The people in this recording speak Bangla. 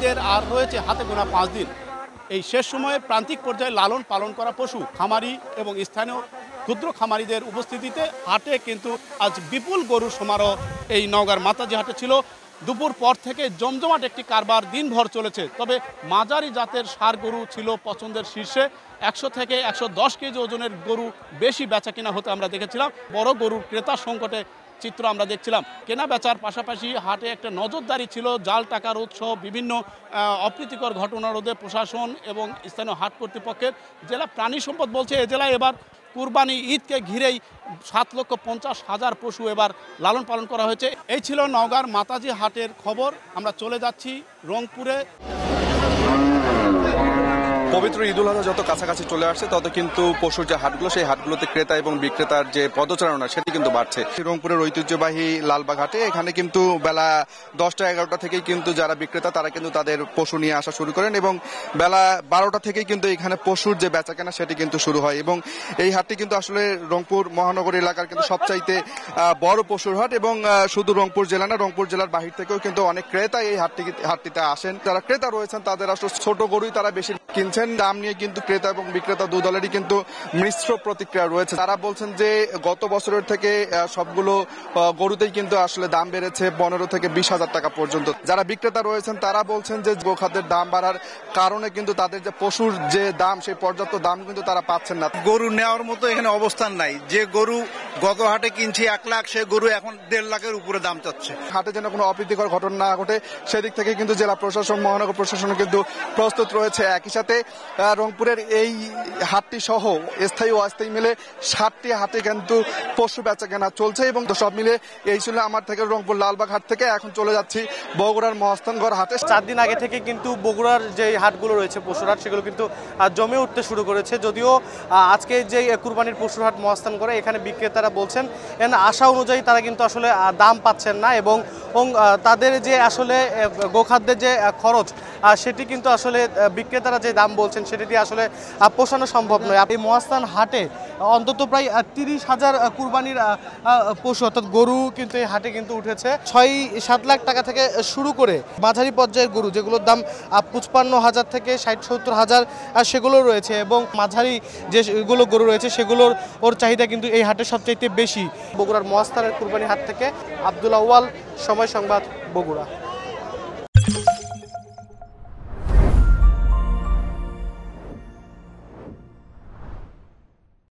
ঈদের আর রয়েছে হাতে গোনা 5 দিন। এই শেষ সময়ে প্রান্তিক পর্যায়ে লালন পালন করা পশু খামারি এবং স্থানীয় ক্ষুদ্র খামারিদের উপস্থিতিতে হাটে কিন্তু আজ বিপুল গরুর সমারোহ এই নওগাঁর মাতাজি হাটে ছিল। দুপুর পর থেকে জমজমাট একটি কারবার দিনভর চলেছে। তবে মাঝারি জাতের ষাঁড় গরু ছিল পছন্দের শীর্ষে। 100 থেকে 110 কেজি ওজনের গরু বেশি বেচা কিনা হতে আমরা দেখেছিলাম। বড় গরুর ক্রেতা সংকটে চিত্র আমরা দেখছিলাম। কেনা বেচার পাশাপাশি হাটে একটা নজরদারি ছিল, জাল টাকার উৎস, বিভিন্ন অপ্রীতিকর ঘটনা রোধে প্রশাসন এবং স্থানীয় হাট কর্তৃপক্ষের। জেলা প্রাণী সম্পদ বলছে এ জেলায় এবার কুরবানি ঈদকে ঘিরেই 7,50,000 পশু এবার লালন পালন করা হয়েছে। এই ছিল নওগাঁর মাতাজি হাটের খবর। আমরা চলে যাচ্ছি রংপুরে। পবিত্র ঈদুল আজহা যত কাছাকাছি চলে আসছে তত কিন্তু পশুর যে হাটগুলো সেই হাটগুলোতে ক্রেতা এবং বিক্রেতার যে পদচারণা সেটি কিন্তু বাড়ছে। রংপুরের ঐতিহ্যবাহী লালবাগ হাটে এখানে কিন্তু বেলা 10টা-11টা থেকেই কিন্তু যারা বিক্রেতা তারা কিন্তু তাদের পশু নিয়ে আসা শুরু করেন এবং বেলা 12টা থেকেই কিন্তু এখানে পশুর যে বেচাকেনা সেটি কিন্তু শুরু হয় এবং এই হাটটি কিন্তু আসলে রংপুর মহানগর এলাকার কিন্তু সবচাইতে বড় পশুর হাট এবং শুধু রংপুর জেলা না, রংপুর জেলার বাহির থেকেও কিন্তু অনেক ক্রেতা এই হাটটিতে আসেন। যারা ক্রেতা রয়েছেন তাদের আসলে ছোট গরুই তারা বেশি কিনছেন। দাম নিয়ে কিন্তু ক্রেতা এবং বিক্রেতা দু দলেরই কিন্তু মিশ্র প্রতিক্রিয়া রয়েছে। তারা বলছেন যে গত বছরের থেকে সবগুলো গরুতেই কিন্তু আসলে দাম বেড়েছে 15 থেকে 20,000 টাকা পর্যন্ত। যারা বিক্রেতা রয়েছেন তারা বলছেন যে গোখাদ্যের দাম বাড়ার কারণে কিন্তু তাদের যে পশুর যে দাম সেই পর্যাপ্ত দাম কিন্তু তারা পাচ্ছেন না। গরু নেওয়ার মতো এখানে অবস্থান নাই। যে গরু গত হাটে কিনছি 1 লাখ, সে গরু এখন 1.5 লাখের উপরে দাম চাচ্ছে। হাটে যেন কোনো অপ্রীতিকর ঘটনা না ঘটে সেদিক থেকে কিন্তু জেলা প্রশাসন, মহানগর প্রশাসন কিন্তু প্রস্তুত রয়েছে। একই সাথে রংপুরের এই হাটটি সহ স্থায়ী ও অস্থায়ী মিলে 7টি হাটে কিন্তু পশু বেচা কেনা চলছে এবং সব মিলে এই ছিল আমার থেকে রংপুর লালবাগ হাট থেকে। এখন চলে যাচ্ছি বগুড়ার মহাস্থানগড় হাটে। 4 দিন আগে থেকে কিন্তু বগুড়ার যে হাটগুলো রয়েছে পশুর হাট সেগুলো কিন্তু জমে উঠতে শুরু করেছে। যদিও আজকে যে কুরবানির পশুর হাট মহাস্থানগড়ে এখানে বিক্রেতারা বলছেন আশা অনুযায়ী তারা কিন্তু আসলে দাম পাচ্ছেন না এবং তাদের যে আসলে গোখাদ্যের যে খরচ সেটি কিন্তু আসলে বিক্রেতারা যে দাম বলছেন সেটি দিয়ে আসলে পোষানো সম্ভব নয়। এই মহাস্থান হাটে অন্তত প্রায় 30,000 কুরবানির পশু অর্থাৎ গরু কিন্তু এই হাটে কিন্তু উঠেছে। 6-7 লাখ টাকা থেকে শুরু করে মাঝারি পর্যায়ের গরু যেগুলোর দাম 55,000 থেকে 60-70,000 সেগুলো রয়েছে এবং মাঝারি যেগুলো গরু রয়েছে সেগুলোর চাহিদা কিন্তু এই হাটে সবচাইতে বেশি। বগুড়ার মহাস্থানের কুরবানি হাট থেকে আব্দুল আউয়াল, সময় সংবাদ, বগুড়া।